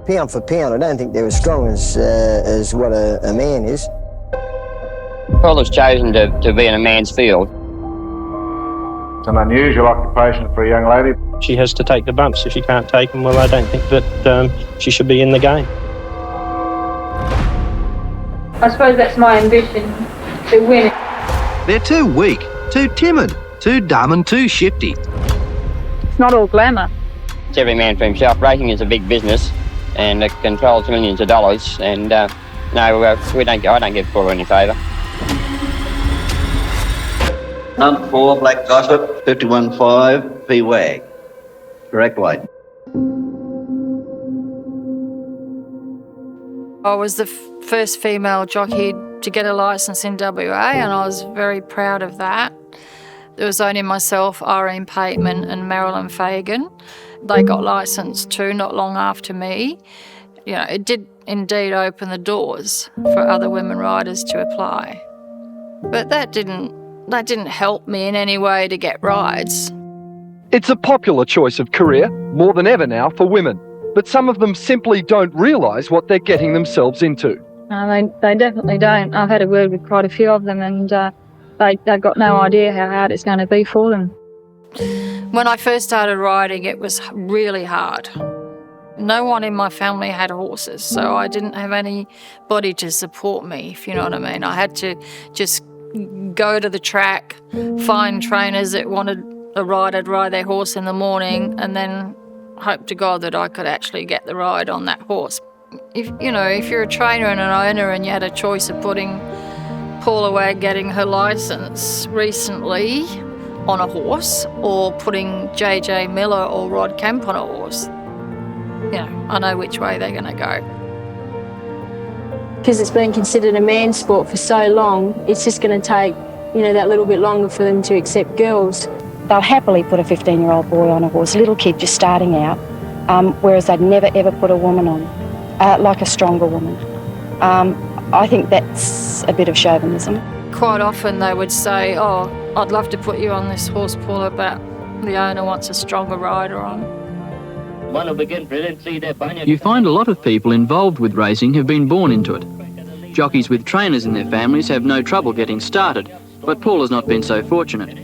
pound for pound, I don't think they're as strong as what a man is. Paula's chosen to be in a man's field. It's an unusual occupation for a young lady. She has to take the bumps. If she can't take them, well, I don't think that she should be in the game. I suppose that's my ambition, to win. They're too weak, too timid, too dumb and too shifty. It's not all glamour. It's every man for himself. Racing is a big business and it controls millions of dollars, and no, I don't give Paula any favour. Number 4, Black Gossip, 51.5, P. Wagg. Correct weight. I was the first female jockey to get a licence in WA, and I was very proud of that. There was only myself, Irene Pateman and Marilyn Fagan. They got licensed too not long after me. You know, it did indeed open the doors for other women riders to apply. But that didn't help me in any way to get rides. It's a popular choice of career, more than ever now, for women. But some of them simply don't realise what they're getting themselves into. They definitely don't. I've had a word with quite a few of them, and they've got no idea how hard it's going to be for them. When I first started riding, it was really hard. No one in my family had horses, so I didn't have anybody to support me, if you know what I mean. I had to just go to the track, find trainers that wanted a rider to ride their horse in the morning, and then hope to God that I could actually get the ride on that horse. If you're a trainer and an owner and you had a choice of putting Paula Wagg getting her licence recently on a horse or putting JJ Miller or Rod Kemp on a horse, I know which way they're going to go. Because it's been considered a man's sport for so long, it's just going to take, that little bit longer for them to accept girls. They'll happily put a 15-year-old boy on a horse, a little kid just starting out, whereas they'd never ever put a woman on, like a stronger woman. I think that's a bit of chauvinism. Quite often they would say, "Oh, I'd love to put you on this horse, Paula, but the owner wants a stronger rider on." You find a lot of people involved with racing have been born into it. Jockeys with trainers in their families have no trouble getting started, but Paula's not been so fortunate.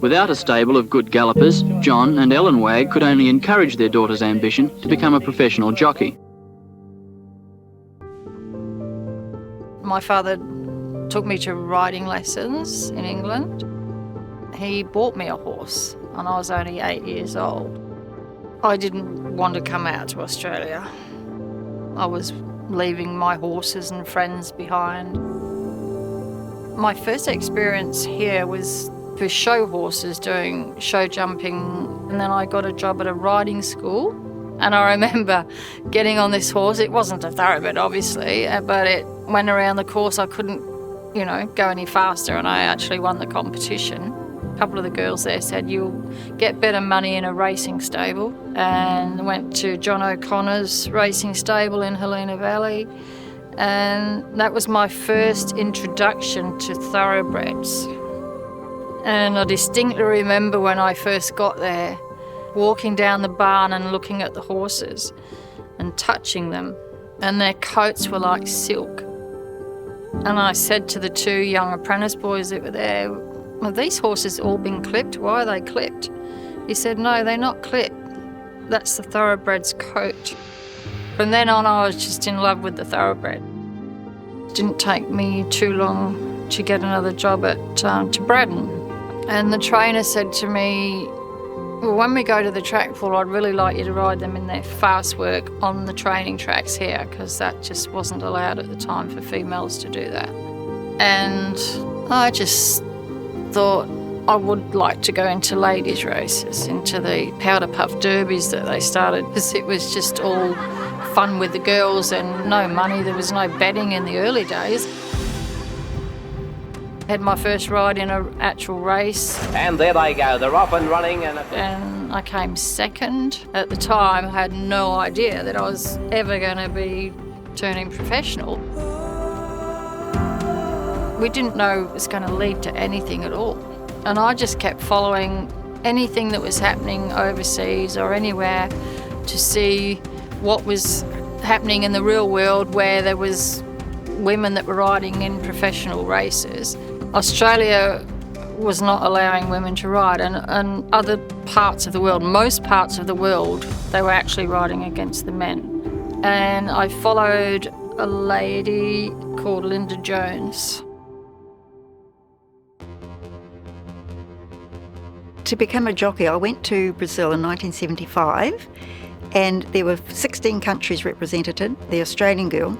Without a stable of good gallopers, John and Ellen Wagg could only encourage their daughter's ambition to become a professional jockey. My father took me to riding lessons in England. He bought me a horse and I was only 8 years old. I didn't want to come out to Australia. I was leaving my horses and friends behind. My first experience here was for show horses, doing show jumping, and then I got a job at a riding school. And I remember getting on this horse. It wasn't a thoroughbred, obviously, but it went around the course. I couldn't, go any faster, and I actually won the competition. A couple of the girls there said, "You'll get better money in a racing stable," and went to John O'Connor's racing stable in Helena Valley. And that was my first introduction to thoroughbreds. And I distinctly remember when I first got there, walking down the barn and looking at the horses and touching them, and their coats were like silk. And I said to the two young apprentice boys that were there, "Have these horses all been clipped? Why are they clipped?" He said, "No, they're not clipped. That's the thoroughbred's coat." From then on, I was just in love with the thoroughbred. It didn't take me too long to get another job at Braddon. And the trainer said to me, "Well, when we go to the track, Paul, I'd really like you to ride them in their fast work on the training tracks here," because that just wasn't allowed at the time for females to do that. And I just thought I would like to go into ladies' races, into the powder puff derbies that they started, because it was just all fun with the girls and no money. There was no betting in the early days. Had my first ride in an actual race. And there they go, they're off and running. And I came second. At the time, I had no idea that I was ever going to be turning professional. We didn't know it was going to lead to anything at all. And I just kept following anything that was happening overseas or anywhere to see what was happening in the real world where there was women that were riding in professional races. Australia was not allowing women to ride, and other parts of the world, most parts of the world, they were actually riding against the men. And I followed a lady called Linda Jones. To become a jockey, I went to Brazil in 1975, and there were 16 countries represented. The Australian girl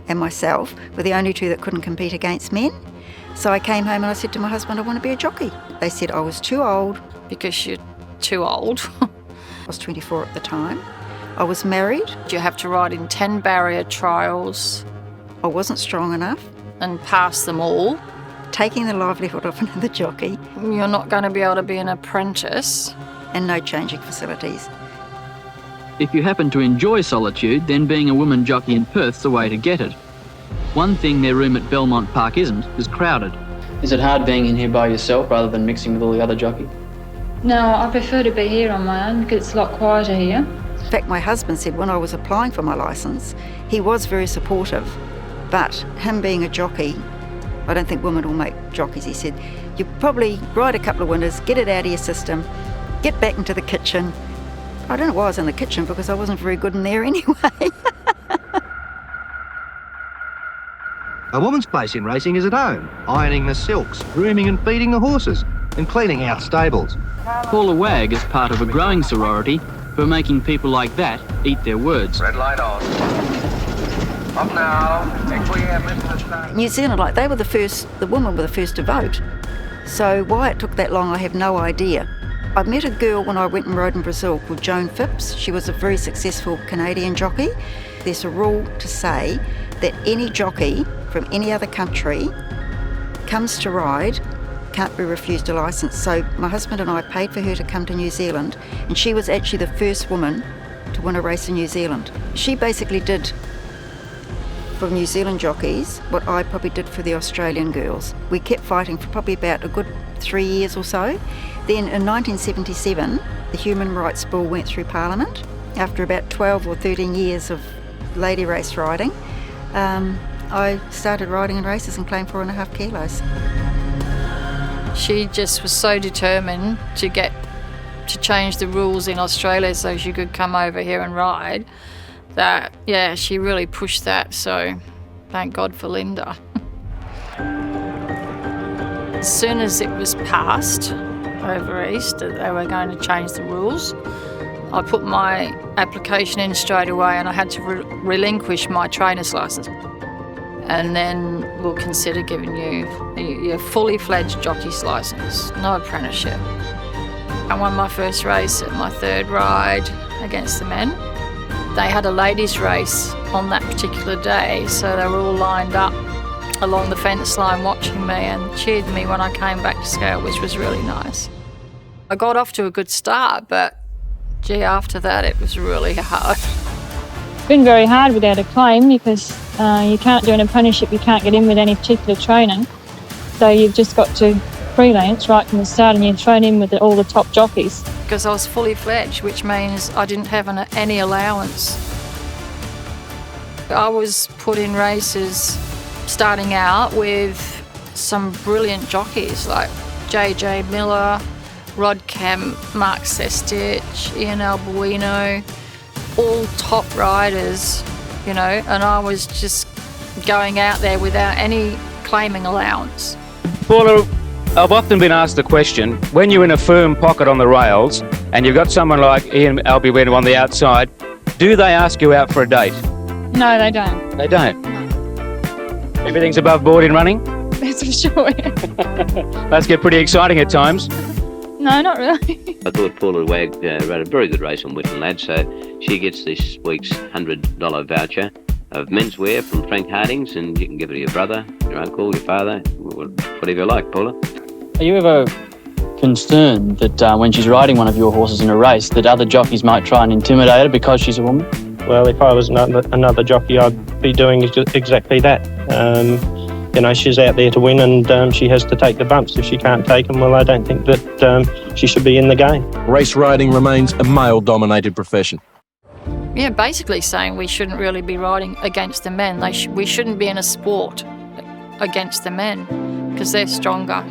and myself were the only two that couldn't compete against men. So I came home and I said to my husband, I want to be a jockey. They said I was too old. Because you're too old. I was 24 at the time. I was married. You have to ride in 10 barrier trials. I wasn't strong enough. And pass them all. Taking the livelihood of another jockey. You're not going to be able to be an apprentice. And no changing facilities. If you happen to enjoy solitude, then being a woman jockey in Perth's the way to get it. One thing their room at Belmont Park isn't is crowded. Is it hard being in here by yourself rather than mixing with all the other jockeys? No, I prefer to be here on my own because it's a lot quieter here. In fact, my husband said when I was applying for my licence, he was very supportive, but him being a jockey, I don't think women will make jockeys. He said, you probably ride a couple of winters, get it out of your system, get back into the kitchen. I don't know why I was in the kitchen because I wasn't very good in there anyway. A woman's place in racing is at home, ironing the silks, grooming and feeding the horses, and cleaning out stables. Paula Wagg is part of a growing sorority for making people like that eat their words. Red light on. Up now. New Zealand, like they were the women were the first to vote. So why it took that long, I have no idea. I met a girl when I went and rode in Brazil called Joan Phipps. She was a very successful Canadian jockey. There's a rule to say that any jockey from any other country comes to ride, can't be refused a licence. So my husband and I paid for her to come to New Zealand, and she was actually the first woman to win a race in New Zealand. She basically did for New Zealand jockeys what I probably did for the Australian girls. We kept fighting for probably about a good 3 years or so. Then in 1977, the Human Rights Bill went through Parliament. After about 12 or 13 years of lady race riding, I started riding in races and claimed 4.5 kilos. She just was so determined to change the rules in Australia so she could come over here and ride that, yeah, she really pushed that, so thank God for Linda. As soon as it was passed over East that they were going to change the rules, I put my application in straight away and I had to relinquish my trainer's licence. And then we'll consider giving you your fully fledged jockey's licence, no apprenticeship. I won my first race at my third ride against the men. They had a ladies' race on that particular day, so they were all lined up along the fence line watching me and cheered me when I came back to scale, which was really nice. I got off to a good start, but gee, after that it was really hard. It's been very hard without a claim because you can't do an apprenticeship, you can't get in with any particular training. So you've just got to freelance right from the start and you're thrown in with all the top jockeys. Because I was fully fledged, which means I didn't have any allowance. I was put in races starting out with some brilliant jockeys like J.J. Miller, Rod Kemp, Mark Sestich, Ian Albuino, all top riders, you know, and I was just going out there without any claiming allowance. Paula, I've often been asked the question, when you're in a firm pocket on the rails and you've got someone like Ian Albuino on the outside, do they ask you out for a date? No, they don't. They don't? Everything's above board in running? That's for sure. Must get pretty exciting at times. No, not really. I thought Paula Wagg rode a very good race on Whitton Lad, so she gets this week's $100 voucher of menswear from Frank Harding's, and you can give it to your brother, your uncle, your father, whatever you like, Paula. Are you ever concerned that when she's riding one of your horses in a race that other jockeys might try and intimidate her because she's a woman? Well, if I was another jockey, I'd be doing exactly that. You know, she's out there to win and she has to take the bumps. If she can't take them, well, I don't think that she should be in the game. Race riding remains a male-dominated profession. Yeah, basically saying we shouldn't really be riding against the men. We shouldn't be in a sport against the men because they're stronger.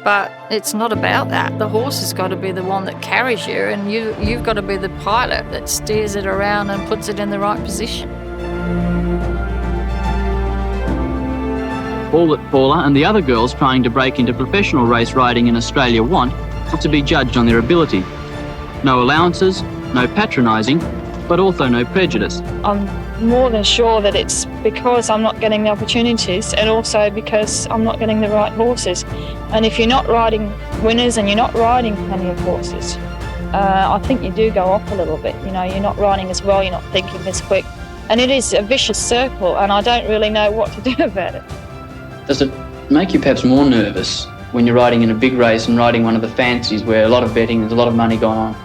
But it's not about that. The horse has got to be the one that carries you, and you've got to be the pilot that steers it around and puts it in the right position. All that Paula and the other girls trying to break into professional race riding in Australia want is to be judged on their ability. No allowances, no patronising, but also no prejudice. I'm more than sure that it's because I'm not getting the opportunities, and also because I'm not getting the right horses. And if you're not riding winners and you're not riding plenty of horses, I think you do go off a little bit. You know, you're not riding as well, you're not thinking as quick. And it is a vicious circle, and I don't really know what to do about it. Does it make you perhaps more nervous when you're riding in a big race and riding one of the fancies where a lot of betting, there's a lot of money going on?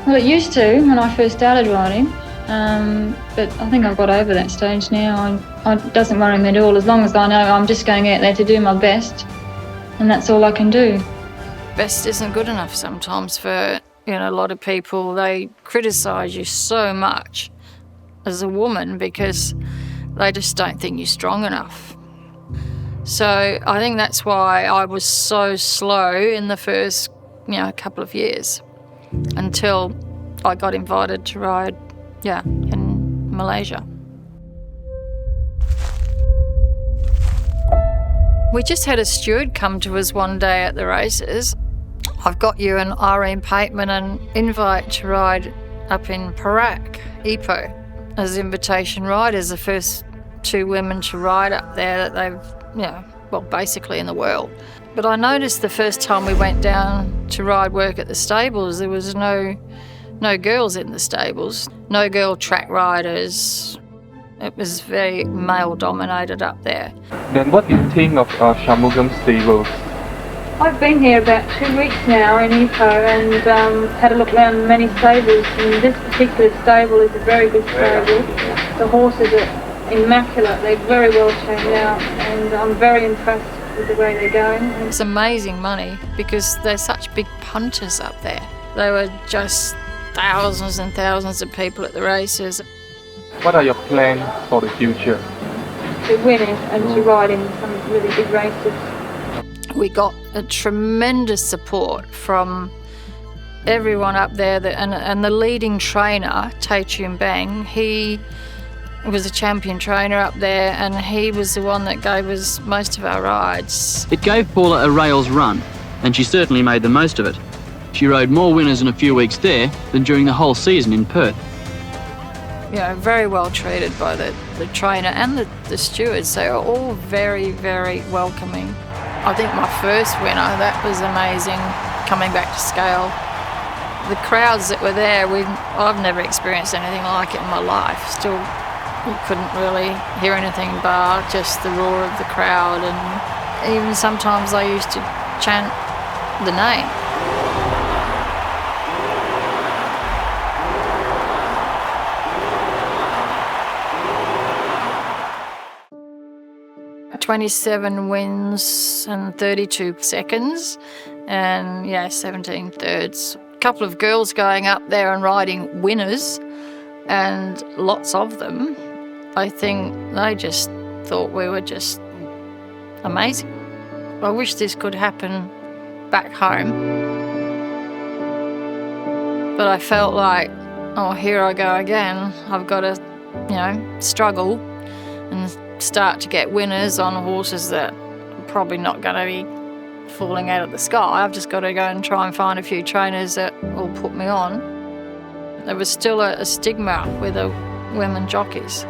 Well, it used to when I first started riding, but I think I've got over that stage now. It doesn't worry me at all, as long as I know I'm just going out there to do my best, and that's all I can do. Best isn't good enough sometimes for a lot of people. They criticise you so much as a woman because they just don't think you're strong enough. So I think that's why I was so slow in the first couple of years until I got invited to ride in Malaysia. We just had a steward come to us one day at the races. I've got you and Irene Pateman an invite to ride up in Perak, Ipoh, as invitation riders, the first 2 women to ride up there that they've, basically in the world. But I noticed the first time we went down to ride work at the stables, there was no girls in the stables, no girl track riders. It was very male-dominated up there. Then what do you think of Shamugam Stables? I've been here about 2 weeks now in Ipoh and had a look around many stables, and this particular stable is a very good stable. The horses are immaculate, they're very well trained out, and I'm very impressed with the way they're going. It's amazing money because they're such big punters up there. They were just thousands and thousands of people at the races. What are your plans for the future? To win and to ride in some really big races. We got a tremendous support from everyone up there, and the leading trainer, Teh Choon Beng, he was a champion trainer up there, and he was the one that gave us most of our rides. It gave Paula a rails run, and she certainly made the most of it. She rode more winners in a few weeks there than during the whole season in Perth. Very well treated by the trainer and the stewards. They were all very, very welcoming. I think my first winner, that was amazing, coming back to scale. The crowds that were there, I've never experienced anything like it in my life. Still, you couldn't really hear anything bar just the roar of the crowd, and even sometimes they used to chant the name. "27 wins and 32 seconds and 17 thirds. A couple of girls going up there and riding winners, and lots of them. I think they just thought we were just amazing. I wish this could happen back home. But I felt like, here I go again. I've got to, struggle and start to get winners on horses that are probably not going to be falling out of the sky. I've just got to go and try and find a few trainers that will put me on. There was still a stigma with the women jockeys.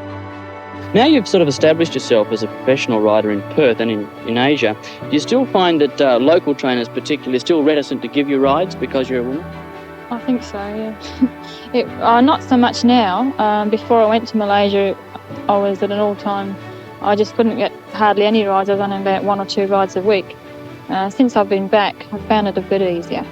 Now you've sort of established yourself as a professional rider in Perth and in Asia, do you still find that local trainers particularly are still reticent to give you rides because you're a woman? I think so, yeah. Not so much now. Before I went to Malaysia, I was at an all-time. I just couldn't get hardly any rides. I was on about 1 or 2 rides a week. Since I've been back, I've found it a bit easier.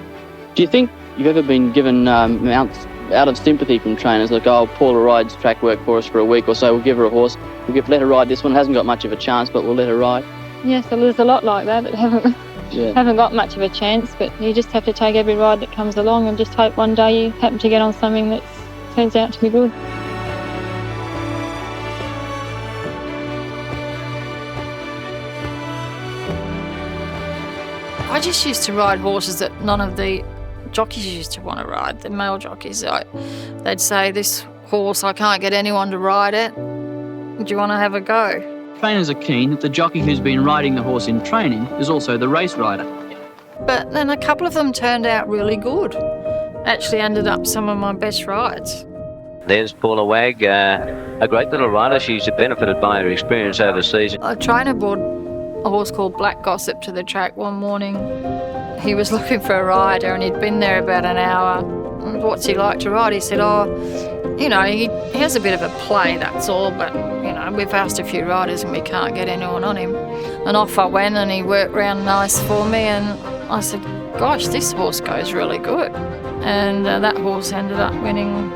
Do you think you've ever been given amounts out of sympathy from trainers, like, Paula rides track work for us for a week or so, we'll give her a horse, let her ride this one, hasn't got much of a chance, but we'll let her ride? Yes, there's a lot like that haven't got much of a chance, but you just have to take every ride that comes along and just hope one day you happen to get on something that turns out to be good. I just used to ride horses that none of the jockeys used to want to ride, the male jockeys. They'd say, this horse, I can't get anyone to ride it. Do you want to have a go? Trainers are keen that the jockey who's been riding the horse in training is also the race rider. But then a couple of them turned out really good. Actually ended up some of my best rides. There's Paula Wagg, a great little rider. She's benefited by her experience overseas. A trainer brought a horse called Black Gossip to the track one morning. He was looking for a rider and he'd been there about an hour. What's he like to ride? He said, he has a bit of a play, that's all, but, we've asked a few riders and we can't get anyone on him. And off I went and he worked round nice for me and I said, gosh, this horse goes really good. And that horse ended up winning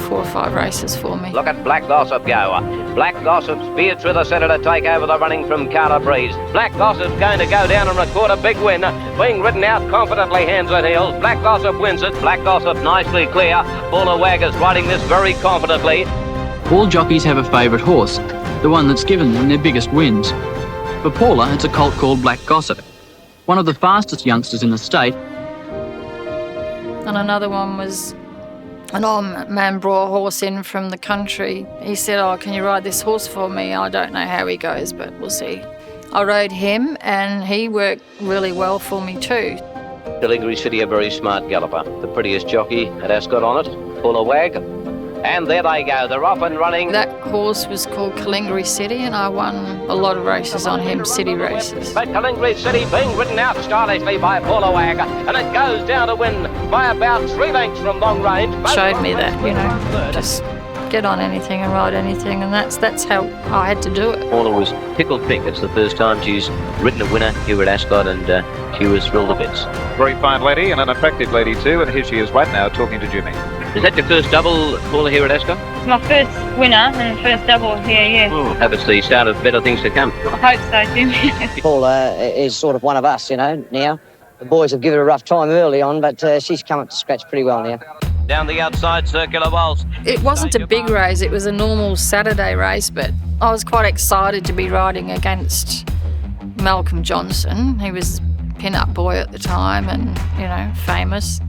4 or 5 races for me. Look at Black Gossip go. Black Gossip speared through the centre to take over the running from Carter Breeze. Black Gossip's going to go down and record a big win. Being ridden out confidently, hands at heels. Black Gossip wins it. Black Gossip nicely clear. Paula Wagg is riding this very confidently. All jockeys have a favourite horse, the one that's given them their biggest wins. For Paula, it's a colt called Black Gossip, one of the fastest youngsters in the state. And another one was an old man brought a horse in from the country. He said, can you ride this horse for me? I don't know how he goes, but we'll see. I rode him and he worked really well for me too. Kalingri City, a very smart galloper. The prettiest jockey at Ascot on it, Paula Wagg. And there they go, they're off and running. That horse was called Kalingri City and I won a lot of races on him, city races. But Kalingri City being ridden out stylishly by Paula Wagg, and it goes down to win by about 3 lengths from long range. Showed me that, just get on anything and ride anything, and that's how I had to do it. Paula was tickled pink. It's the first time she's ridden a winner here at Ascot, and she was thrilled to bits. Very fine lady and an attractive lady too, and here she is right now talking to Jimmy. Is that your first double, Paula, here at Ascot? It's my first winner and first double here, yeah. Hope it's the start of better things to come. I hope so, Jimmy. Paula is sort of one of us, now. The boys have given her a rough time early on, but she's come up to scratch pretty well now. Down the outside, circular waltz. It wasn't a big race, it was a normal Saturday race, but I was quite excited to be riding against Malcolm Johnson. He was a pin-up boy at the time and, famous.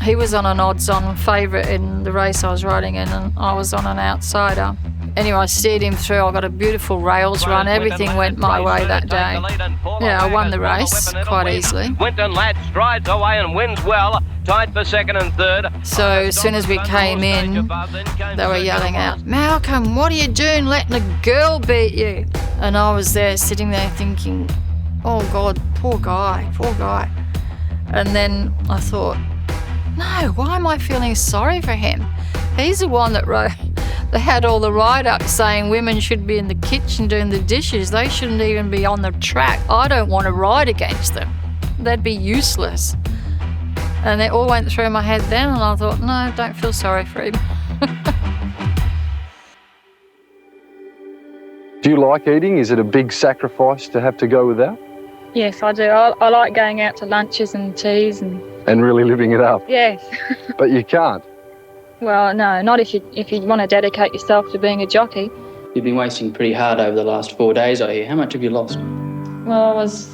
He was on an odds-on favourite in the race I was riding in, and I was on an outsider. Anyway, I steered him through. I got a beautiful rails run. Everything went my way that day. Yeah, I won the race quite easily. Winton Lad strides away and wins well, tied for second and third. So as soon as we came in, they were yelling out, "Malcolm, what are you doing letting a girl beat you?" And I was there sitting there thinking, oh God, poor guy. And then I thought, no, why am I feeling sorry for him? He's the one that wrote. They had all the write-ups saying women should be in the kitchen doing the dishes. They shouldn't even be on the track. I don't want to ride against them. They'd be useless. And it all went through my head then, and I thought, no, don't feel sorry for him. Do you like eating? Is it a big sacrifice to have to go without? Yes, I do. I like going out to lunches and teas and really living it up? Yes. But you can't? Well, no, not if you want to dedicate yourself to being a jockey. You've been racing pretty hard over the last 4 days, I hear. How much have you lost? Well, I was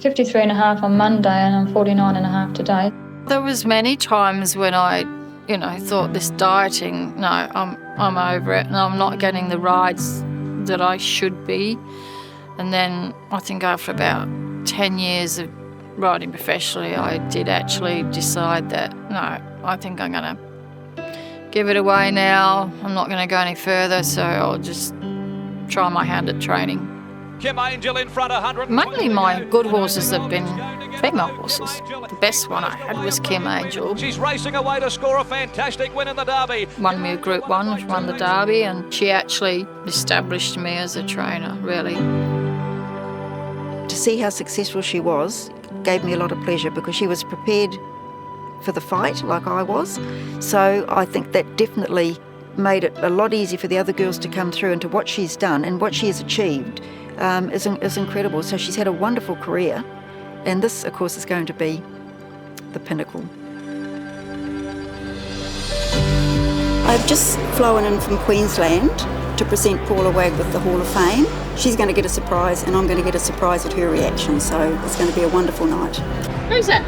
53.5 on Monday and I'm 49.5 today. There was many times when I, thought this dieting, no, I'm over it and I'm not getting the rides that I should be. And then I think after about 10 years of riding professionally, I did actually decide that, no, I think I'm going to give it away now. I'm not going to go any further, so I'll just try my hand at training. Kim Angel in front, 100. Mainly my good horses have been female horses. The best one I had was Kim Angel. She's racing away to score a fantastic win in the Derby. Won me a Group 1, won the Derby, and she actually established me as a trainer, really. To see how successful she was gave me a lot of pleasure because she was prepared for the fight like I was. So I think that definitely made it a lot easier for the other girls to come through, and to what she's done and what she has achieved is incredible. So she's had a wonderful career, and this, of course, is going to be the pinnacle. I've just flown in from Queensland to present Paula Wagg with the Hall of Fame. She's going to get a surprise and I'm going to get a surprise at her reaction, so it's going to be a wonderful night. Who's that?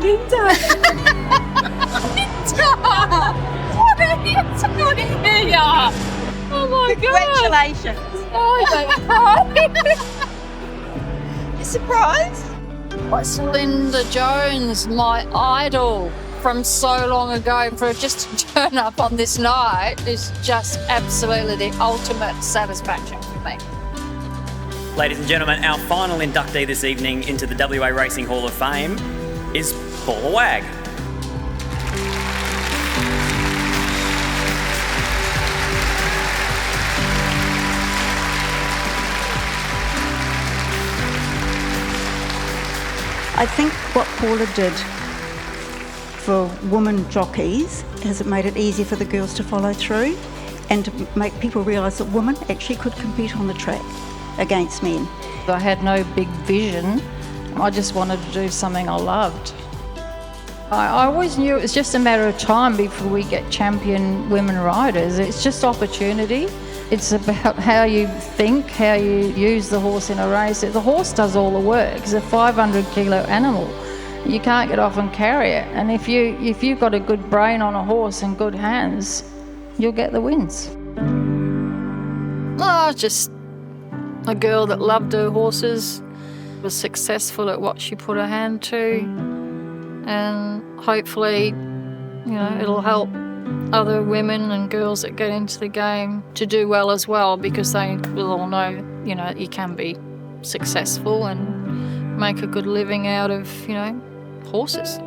Linda! Linda! What are you doing here? Oh my God! Congratulations! Oh my God! You surprised? What's Linda Jones, my idol from so long ago, for just to turn up on this night is just absolutely the ultimate satisfaction for me. Ladies and gentlemen, our final inductee this evening into the WA Racing Hall of Fame is Paula Wagg. I think what Paula did for women jockeys is it made it easier for the girls to follow through and to make people realise that women actually could compete on the track against men. I had no big vision. I just wanted to do something I loved. I always knew it was just a matter of time before we get champion women riders. It's just opportunity. It's about how you think, how you use the horse in a race. The horse does all the work. It's a 500-kilo animal. You can't get off and carry it. And if you've got a good brain on a horse and good hands, you'll get the wins. Oh, just a girl that loved her horses, was successful at what she put her hand to, and hopefully, it'll help other women and girls that get into the game to do well as well, because they will all know, you can be successful and make a good living out of, horses.